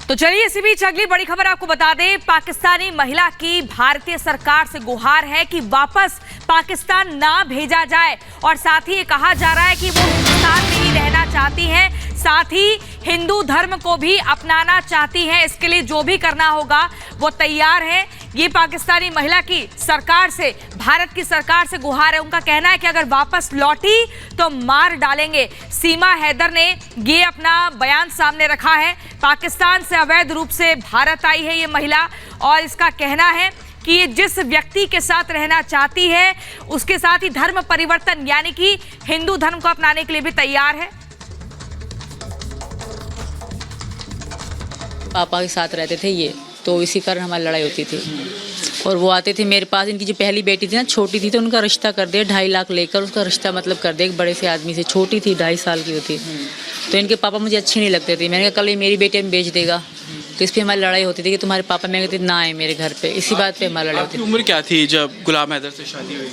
तो चलिए इसी बीच अगली बड़ी खबर आपको बता दें। पाकिस्तानी महिला की भारतीय सरकार से गुहार है कि वापस पाकिस्तान ना भेजा जाए और साथ ही ये कहा जा रहा है कि वो हिंदुस्तान में ही रहना चाहती हैं, साथ ही हिंदू धर्म को भी अपनाना चाहती हैं। इसके लिए जो भी करना होगा वो तैयार है। ये पाकिस्तानी महिला की सरकार से, भारत की सरकार से गुहार है। उनका कहना है कि अगर वापस लौटी तो मार डालेंगे। सीमा हैदर ने ये अपना बयान सामने रखा है। पाकिस्तान से अवैध रूप से भारत आई है ये महिला और इसका कहना है कि ये जिस व्यक्ति के साथ रहना चाहती है उसके साथ ही धर्म परिवर्तन यानी कि हिंदू धर्म को अपनाने के लिए भी तैयार है। पापा के साथ रहते थे ये, तो इसी कारण हमारी लड़ाई होती थी और वो आते थे मेरे पास। इनकी जो पहली बेटी थी ना, छोटी थी, तो उनका रिश्ता कर दिया 2.5 लाख लेकर। उसका रिश्ता मतलब कर दिया एक बड़े से आदमी से। छोटी थी, 2.5 साल की होती। तो इनके पापा मुझे अच्छे नहीं लगते थे। मैंने कहा कल ये मेरी बेटी में बेच देगा, तो इस पर हमारी लड़ाई होती थी कि तुम्हारे पापा, मैं कहती ना आए मेरे घर पे। इसी बात पे हमारी लड़ाई होती थी। उम्र क्या थी जब गुलाम हैदर से शादी हुई?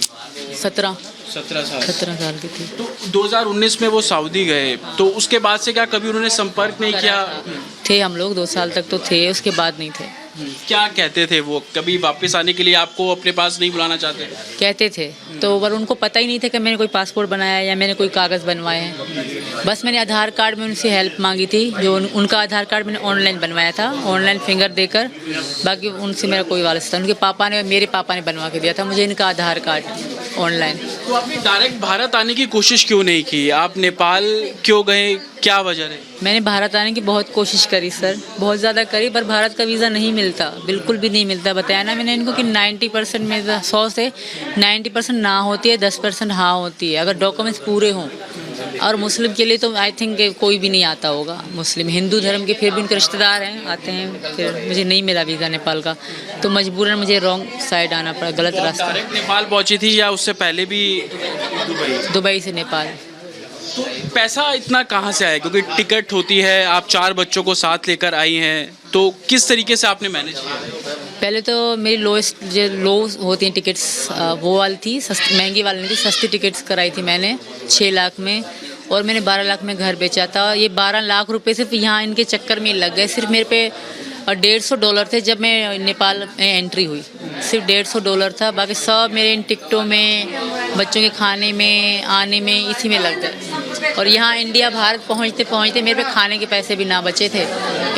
17 17 साल की थी। तो 2019 में वो सऊदी गए, तो उसके बाद से क्या कभी उन्होंने संपर्क नहीं किया? थे हम लोग 2 साल तक तो थे, उसके बाद नहीं थे। क्या कहते थे वो? कभी वापस आने के लिए आपको अपने पास नहीं बुलाना चाहते? कहते थे, तो पर उनको पता ही नहीं था कि मैंने कोई पासपोर्ट बनाया या मैंने कोई कागज़ बनवाए हैं। बस मैंने आधार कार्ड में उनसे हेल्प मांगी थी, जो उनका आधार कार्ड मैंने ऑनलाइन बनवाया था, ऑनलाइन फिंगर देकर। बाकी उनसे मेरा कोई वास्ता। उनके पापा ने, मेरे पापा ने बनवा के दिया था मुझे इनका आधार कार्ड ऑनलाइन। तो आपने डायरेक्ट भारत आने की कोशिश क्यों नहीं की? आप नेपाल क्यों गए? क्या वजह है? मैंने भारत आने की बहुत कोशिश करी सर, बहुत ज़्यादा करी, पर भारत का वीज़ा नहीं मिलता, बिल्कुल भी नहीं मिलता। बताया ना मैंने इनको कि 90% में 100 से 90% ना होती है, 10% हाँ होती है, अगर डॉक्यूमेंट्स पूरे हों। और मुस्लिम के लिए तो आई थिंक कोई भी नहीं आता होगा मुस्लिम। हिंदू धर्म के फिर भी उनके रिश्तेदार हैं, आते हैं। फिर मुझे नहीं मिला वीज़ा नेपाल का, तो मजबूरन मुझे रॉन्ग साइड आना पड़ा, गलत रास्ता। डायरेक्ट नेपाल पहुंची थी या उससे पहले भी दुबई से नेपाल। तो पैसा इतना कहाँ से आया? क्योंकि टिकट होती है, आप 4 बच्चों को साथ लेकर आई हैं, तो किस तरीके से आपने मैनेज किया? पहले तो मेरी लोएस्ट जो लो होती हैं टिकट्स, वो वाली थी, सस्ती महंगी वाली नहीं थी, सस्ती टिकट्स कराई थी मैंने 6 लाख में, और मैंने 12 लाख में घर बेचा था। ये 12 लाख रुपए सिर्फ यहाँ इनके चक्कर में लग गए। सिर्फ मेरे पे $150 थे जब मैं नेपाल में एंट्री हुई, सिर्फ $150 था। बाकी सब मेरे इन टिकटों में, बच्चों के खाने में, आने में, इसी में लग गए। और यहाँ इंडिया भारत पहुँचते पहुँचते मेरे पे खाने के पैसे भी ना बचे थे।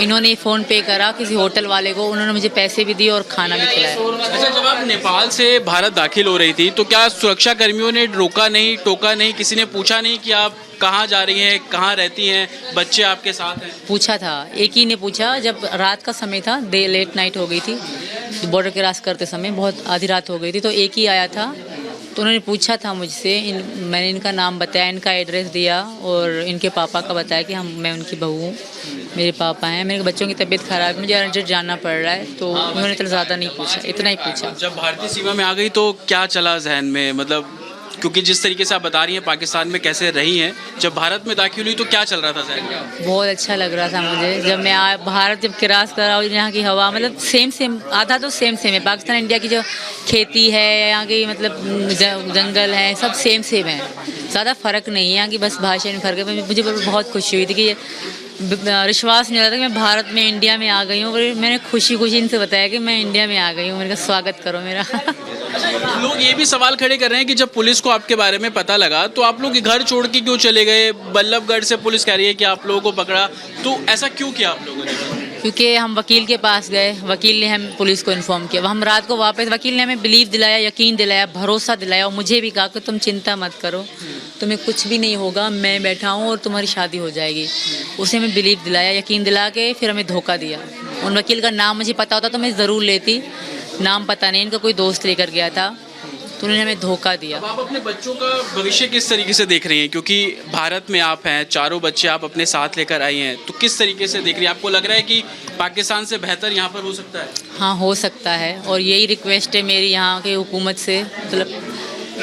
इन्होंने फ़ोन पे करा किसी होटल वाले को, उन्होंने मुझे पैसे भी दिए और खाना भी खिलाया। अच्छा, जब आप नेपाल से भारत दाखिल हो रही थी तो क्या सुरक्षा कर्मियों ने रोका नहीं, टोका नहीं? किसी ने पूछा नहीं कि आप कहाँ जा रही हैं, कहाँ रहती हैं, बच्चे आपके साथ हैं? पूछा था, एक ही ने पूछा। जब रात का समय था, लेट नाइट हो गई थी, बॉर्डर क्रॉस करते समय बहुत आधी रात हो गई थी, तो एक ही आया था। तो उन्होंने पूछा था मुझसे, मैंने इनका नाम बताया, इनका एड्रेस दिया और इनके पापा का बताया कि मैं उनकी बहू हूँ, मेरे पापा हैं, मेरे बच्चों की तबीयत ख़राब है, मुझे अर्जेंट जाना पड़ रहा है। तो उन्होंने तो ज़्यादा नहीं पूछा, इतना ही पूछा। जब भारतीय सीमा में आ गई तो क्या चला जहन में? मतलब क्योंकि जिस तरीके से आप बता रही हैं पाकिस्तान में कैसे रही हैं, जब भारत में दाखिल हुई तो क्या चल रहा था जहन में? बहुत अच्छा लग रहा था मुझे जब मैं भारत जब क्रॉस करा और यहाँ की हवा मतलब सेम आधा तो सेम है। पाकिस्तान इंडिया की जो खेती है, यहाँ की मतलब जंगल है, सब सेम है, ज़्यादा फ़र्क नहीं है। यहाँ की बस भाषा में फ़र्क है। मुझे बहुत खुशी हुई थी कि विश्वास नहीं हो रहा था कि मैं भारत में, इंडिया में आ गई हूँ। मैंने खुशी इनसे बताया कि मैं इंडिया में आ गई हूँ, मेरा स्वागत करो मेरा। लोग ये भी सवाल खड़े कर रहे हैं कि जब पुलिस को आपके बारे में पता लगा तो आप लोग घर छोड़ के क्यों चले गए? बल्लभगढ़ से पुलिस कह रही है कि आप लोगों को पकड़ा, तो ऐसा क्यों किया आप लोगों ने? क्योंकि हम वकील के पास गए, वकील ने हम पुलिस को इन्फॉर्म किया। हम रात को वापस, वकील ने हमें बिलीव दिलाया, यकीन दिलाया, भरोसा दिलाया, और मुझे भी कहा कि तुम चिंता मत करो, तुम्हें कुछ भी नहीं होगा, मैं बैठा हूँ और तुम्हारी शादी हो जाएगी। उसने हमें बिलीव दिलाया, यकीन दिला के फिर हमें धोखा दिया। उन वकील का नाम मुझे पता होता तो मैं ज़रूर लेती, नाम पता नहीं, इनका कोई दोस्त लेकर गया था, तो उन्होंने हमें धोखा दिया। अब आप अपने बच्चों का भविष्य किस तरीके से देख रही हैं? क्योंकि भारत में आप हैं, 4 बच्चे आप अपने साथ लेकर आई हैं, तो किस तरीके से देख रही हैं? आपको लग रहा है कि पाकिस्तान से बेहतर यहाँ पर हो सकता है? हाँ, हो सकता है, और यही रिक्वेस्ट है मेरी यहाँ की हुकूमत से, मतलब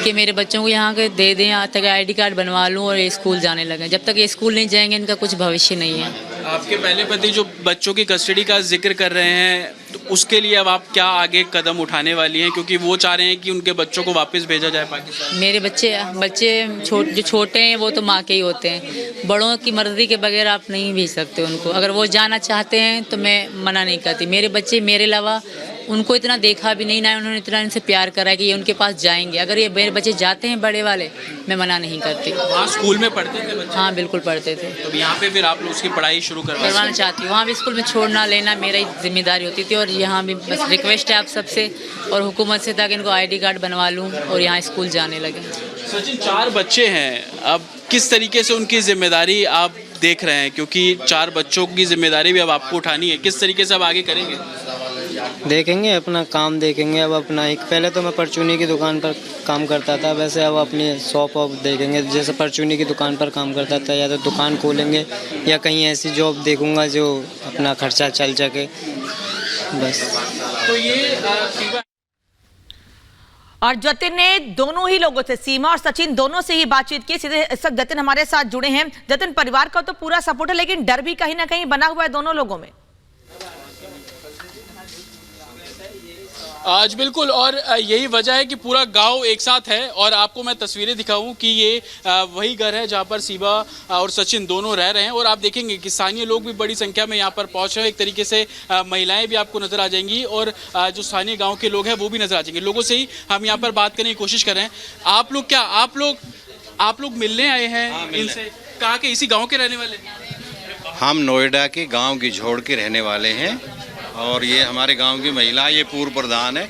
कि मेरे बच्चों को यहाँ के दे दें, यहाँ तक ID कार्ड बनवा लूँ और ये स्कूल जाने लगें। जब तक ये स्कूल नहीं जाएंगे इनका कुछ भविष्य नहीं है। आपके पहले पति जो बच्चों की कस्टडी का जिक्र कर रहे हैं, तो उसके लिए अब आप क्या आगे कदम उठाने वाली हैं, क्योंकि वो चाह रहे हैं कि उनके बच्चों को वापस भेजा जाए पाकिस्तान। मेरे बच्चे जो छोटे हैं वो तो माँ के ही होते हैं, बड़ों की मर्जी के बगैर आप नहीं भेज सकते उनको। अगर वो जाना चाहते हैं तो मैं मना नहीं करती। मेरे बच्चे मेरे अलावा उनको इतना देखा भी नहीं, ना उन्होंने इतना इनसे प्यार करा है कि ये उनके पास जाएंगे। अगर ये मेरे बच्चे जाते हैं बड़े वाले, मैं मना नहीं करती। वहाँ स्कूल में पढ़ते थे बच्चे? हाँ बिल्कुल पढ़ते थे। तो यहाँ पे फिर आप लोग उसकी पढ़ाई शुरू करवाना चाहती हूँ। वहाँ भी स्कूल में छोड़ना लेना मेरा ही जिम्मेदारी होती थी, और यहाँ भी बस रिक्वेस्ट है आप सबसे और हुकूमत से, ताकि इनको ID कार्ड बनवा लूँ और यहाँ स्कूल जाने लगे। सचिन, 4 बच्चे हैं, अब किस तरीके से उनकी जिम्मेदारी आप देख रहे हैं, क्योंकि 4 बच्चों की जिम्मेदारी भी अब आपको उठानी है, किस तरीके से अब आगे करेंगे? देखेंगे, अपना काम देखेंगे। अब अपना एक, पहले तो मैं परचूनी की दुकान पर काम करता था, वैसे अब अपनी शॉप ऑफ देखेंगे। जैसे परचूनी की दुकान पर काम करता था, या तो दुकान खोलेंगे या कहीं ऐसी जॉब देखूंगा जो अपना खर्चा चल सके, बस। तो ये और जतिन ने दोनों ही लोगों से, सीमा और सचिन दोनों से ही बातचीत की। सीधे इस वक्त जतिन हमारे साथ जुड़े हैं। जतिन, परिवार का तो पूरा सपोर्ट है, लेकिन डर भी कहीं ना कहीं बना हुआ है दोनों लोगों में। आज बिल्कुल, और यही वजह है कि पूरा गांव एक साथ है। और आपको मैं तस्वीरें दिखाऊं कि ये वही घर है जहां पर सीमा और सचिन दोनों रह रहे हैं। और आप देखेंगे कि स्थानीय लोग भी बड़ी संख्या में यहां पर पहुंच रहे हैं। एक तरीके से महिलाएं भी आपको नज़र आ जाएंगी, और जो स्थानीय गांव के लोग हैं वो भी नज़र आ जाएंगे। लोगों से ही हम यहाँ पर बात करने की कोशिश कर रहे हैं। आप लोग मिलने आए हैं इनसे? कहाँ के, इसी गाँव के रहने वाले? हम नोएडा के गाँव गिझोड़ के रहने वाले हैं, और ये हमारे गांव की महिला, ये पूर्व प्रधान है,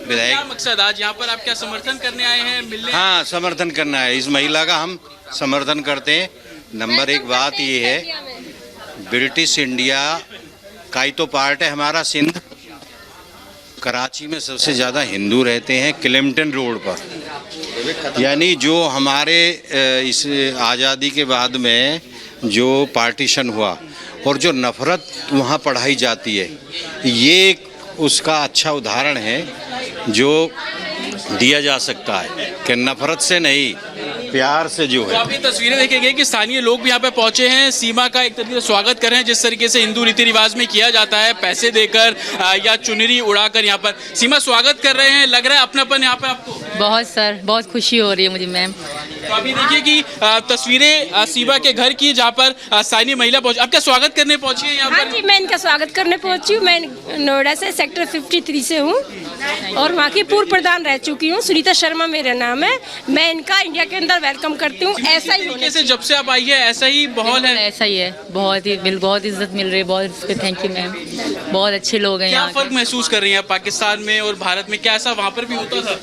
विधायक। क्या मकसद आज यहाँ पर आप क्या समर्थन करने आए हैं, मिलने? हाँ, समर्थन करना है इस महिला का, हम समर्थन करते हैं। नंबर 1 बात ये है, ब्रिटिश इंडिया का ही तो पार्ट है हमारा सिंध। कराची में सबसे ज़्यादा हिंदू रहते हैं, क्लिंटन रोड पर। यानी जो हमारे इस आज़ादी के बाद में जो पार्टीशन हुआ और जो नफ़रत वहाँ पढ़ाई जाती है, ये एक उसका अच्छा उदाहरण है जो दिया जा सकता है कि नफ़रत से नहीं, प्यार से जो है। तो आप ये तस्वीरें देखेंगे कि स्थानीय लोग भी यहाँ पे पहुंचे हैं, सीमा का एक तरीके से स्वागत कर रहे हैं, जिस तरीके से हिंदू रीति रिवाज में किया जाता है, पैसे देकर या चुनरी उड़ाकर। यहाँ पर सीमा स्वागत कर रहे हैं, लग रहा है अपनापन यहाँ पे आपको? बहुत सर, बहुत खुशी हो रही है मुझे मैम। तो अभी देखिए कि तस्वीरें सीमा के घर की, जहाँ पर स्थानीय महिला पहुंची। आपका स्वागत करने पहुंची है यहाँ पर? हाँ जी, मैं इनका स्वागत करने पहुंची हूँ। मैं नोएडा से सेक्टर 53 से हूँ और वहाँ की पूर्व प्रधान रह चुकी हूँ। सुनीता शर्मा मेरा नाम है। मैं इनका इंडिया के अंदर वेलकम करती हूँ। ऐसा ही होने से जब से आप आई है ऐसा ही माहौल है? ऐसा ही है, बहुत इज्जत मिल रही है, बहुत थैंक यू मैम, बहुत अच्छे लोग हैं। क्या फर्क महसूस कर रही हैं पाकिस्तान में और भारत में? क्या ऐसा वहाँ पर भी होता था?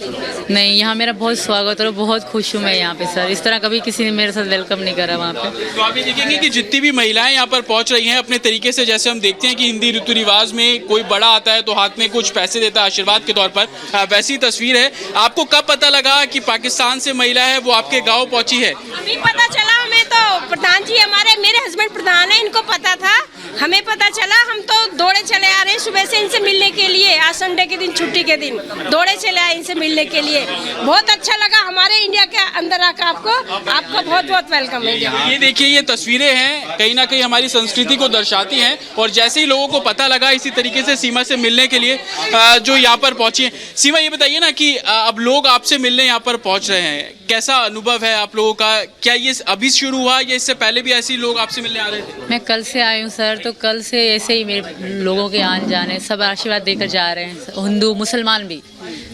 नहीं, यहाँ मेरा बहुत स्वागत और बहुत खुश हूँ मैं यहाँ पे सर। इस तरह कभी किसी ने मेरे साथ वेलकम नहीं करा वहाँ पे। तो आप ये देखेंगे कि जितनी भी महिलाएं यहाँ पर पहुँच रही हैं अपने तरीके से, जैसे हम देखते हैं कि हिंदी रीति रिवाज में कोई बड़ा आता है तो हाथ में कुछ पैसे देता है आशीर्वाद के तौर पर, वैसी तस्वीर है। आपको कब पता लगा कि पाकिस्तान से महिला है वो आपके गाँव पहुँची है? अभी पता चला हमें। तो प्रधान जी हमारे, मेरे हस्बैंड प्रधान है, इनको पता था, हमें पता चला। हम तो दौड़े चले आ रहे हैं सुबह से इनसे मिलने के लिए। आज संडे के दिन, छुट्टी के दिन दौड़े चले आए इनसे मिलने के लिए। बहुत अच्छा लगा हमारे इंडिया के अंदर आकर। आपका बहुत बहुत वेलकम है। ये देखिए, ये तस्वीरें हैं, कहीं ना कहीं हमारी संस्कृति को दर्शाती हैं। और जैसे ही लोगों को पता लगा, इसी तरीके से सीमा से मिलने के लिए जो यहाँ पर पहुंची है। सीमा, ये बताइए ना कि अब लोग आपसे मिलने यहाँ पर पहुंच रहे हैं, कैसा अनुभव है आप लोगों का? क्या ये अभी शुरू हुआ या इससे पहले भी ऐसे लोग आपसे मिलने आ रहे थे? मैं कल से आई हूँ सर, तो कल से ऐसे ही मेरे लोगों के आने जाने, सब आशीर्वाद देकर जा रहे हैं। हिंदू मुसलमान भी,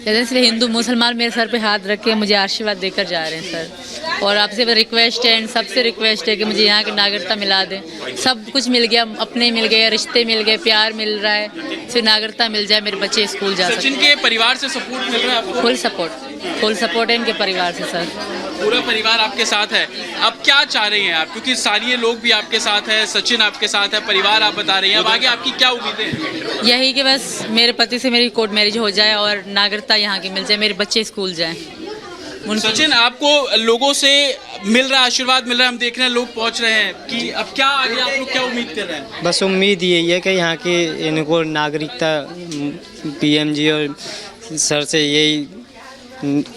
इसलिए हिंदू मुसलमान मेरे सर पे हाथ रख के मुझे आशीर्वाद देकर जा रहे हैं सर। और आपसे रिक्वेस्ट है, इन सबसे रिक्वेस्ट है कि मुझे यहाँ की नागरिकता मिला दें। सब कुछ मिल गया, अपने मिल गए, रिश्ते मिल गए, प्यार मिल रहा है, सिर्फ नागरिकता मिल जाए, मेरे बच्चे स्कूल जा सकें। सचिन के परिवार से सपोर्ट मिल रहा है आपको? फुल सपोर्ट है इनके परिवार से सर। पूरा परिवार आपके साथ है। अब क्या चाह रही हैं आप, क्योंकि स्थानीय लोग भी आपके साथ है, सचिन आपके साथ है, परिवार आप बता रही हैं, अब आगे आपकी क्या उम्मीदें हैं? यही कि बस मेरे पति से मेरी कोर्ट मैरिज हो जाए और नागरिकता यहाँ की मिल जाए, मेरे बच्चे स्कूल जाएं। सचिन, आपको लोगों से मिल रहा है, आशीर्वाद मिल रहा है, हम देख रहे हैं लोग पहुंच रहे हैं, कि अब क्या आगे आप लोग क्या उम्मीद कर रहे हैं? बस उम्मीद यही है कि यहाँ की इनको नागरिकता, PMG और सर से यही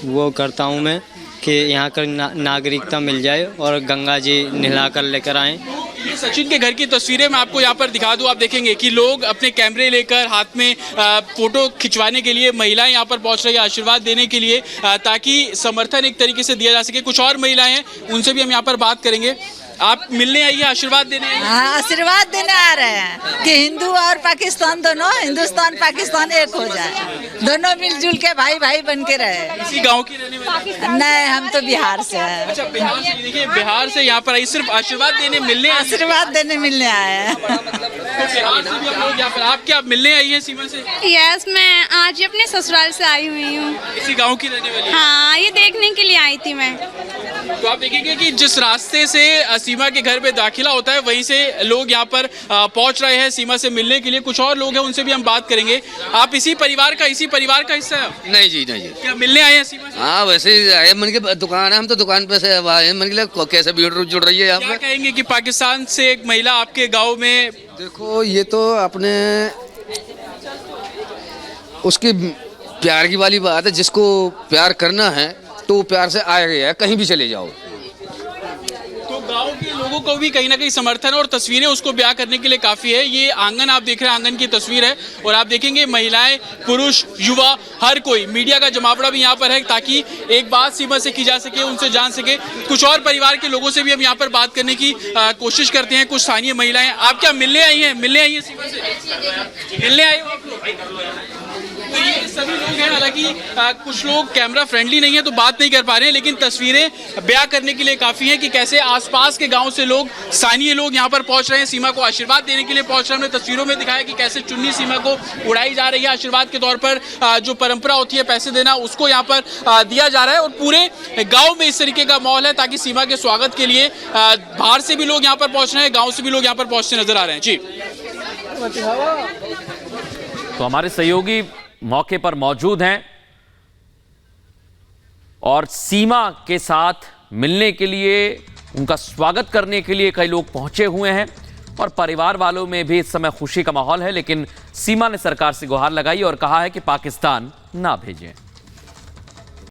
वो करता हूँ मैं कि यहाँ का नागरिकता मिल जाए और गंगा जी नहला कर लेकर आएँ। ये सचिन के घर की तस्वीरें मैं आपको यहाँ पर दिखा दूं। आप देखेंगे कि लोग अपने कैमरे लेकर हाथ में फोटो खिंचवाने के लिए, महिलाएं यहाँ पर पहुँच रही है आशीर्वाद देने के लिए, ताकि समर्थन एक तरीके से दिया जा सके। कुछ और महिलाएं हैं, उनसे भी हम यहाँ पर बात करेंगे। आप मिलने आई है, आशीर्वाद देने आई है? हाँ, आशीर्वाद देने आ रहे हैं कि हिंदू और पाकिस्तान दोनों, हिंदुस्तान पाकिस्तान एक हो जाए, दोनों मिलजुल के भाई भाई बन के रहे। इसी गांव की रहने वाली? नहीं, हम तो बिहार से हैं। अच्छा, बिहार से। देखिए, बिहार से यहाँ पर आई, सिर्फ आशीर्वाद देने मिलने? आशीर्वाद देने मिलने आए हैं। तो बिहार से भी हम लोग यहाँ पर। आप क्या मिलने आई है सीमा से? यस, मैं आज ही अपने ससुराल से आई हुई हूँ। इसी गांव की रहने वाली? हाँ, ये देखने के लिए आई थी मैं। तो आप देखेंगे कि जिस रास्ते से सीमा के घर पे दाखिला होता है, वहीं से लोग यहाँ पर पहुंच रहे हैं सीमा से मिलने के लिए। कुछ और लोग हैं, उनसे भी हम बात करेंगे। आप इसी परिवार का हिस्सा है? नहीं जी, नहीं जी। क्या मिलने आए हैं सीमा से? हाँ, वैसे ही आए। मन की दुकान है, हम तो दुकान पे से आए। मन के कैसे भीड़ जुड़ रही है यहाँ क्या पे। कहेंगे कि पाकिस्तान से एक महिला आपके गाँव में? देखो, ये तो अपने उसकी प्यार की वाली बात है। जिसको प्यार करना है तो वो प्यार से आया गया है, कहीं भी चले जाओ। तो गांव के लोगों को भी कहीं ना कहीं समर्थन और तस्वीरें उसको ब्याह करने के लिए काफी है। ये आंगन आप देख रहे हैं, आंगन की तस्वीर है, और आप देखेंगे महिलाएं, पुरुष, युवा, हर कोई, मीडिया का जमावड़ा भी यहाँ पर है, ताकि एक बात सीमा से की जा सके, उनसे जान सके। कुछ और परिवार के लोगों से भी हम यहाँ पर बात करने की कोशिश करते हैं। कुछ स्थानीय महिलाएं। आप क्या मिलने आई हैं? मिलने आई है सीमा से? मिलने आई हो आप लोग? तो ये सभी लोग हैं। हालांकि कुछ लोग कैमरा फ्रेंडली नहीं है तो बात नहीं कर पा रहे हैं, लेकिन तस्वीरें बयां करने के लिए काफ़ी है कि कैसे आसपास के गांव से लोग, स्थानीय लोग यहाँ पर पहुंच रहे हैं, सीमा को आशीर्वाद देने के लिए पहुंच रहे हैं। हमने तस्वीरों में दिखाया कि कैसे चुन्नी सीमा को उड़ाई जा रही है आशीर्वाद के तौर पर। जो परंपरा होती है पैसे देना, उसको यहाँ पर दिया जा रहा है, और पूरे गाँव में इस तरीके का माहौल है, ताकि सीमा के स्वागत के लिए बाहर से भी लोग यहाँ पर पहुँच रहे हैं, गाँव से भी लोग यहाँ पर पहुँचते नजर आ रहे हैं। जी, तो हमारे सहयोगी मौके पर मौजूद हैं और सीमा के साथ मिलने के लिए, उनका स्वागत करने के लिए कई लोग पहुंचे हुए हैं, और परिवार वालों में भी इस समय खुशी का माहौल है। लेकिन सीमा ने सरकार से गुहार लगाई और कहा है कि पाकिस्तान ना भेजें।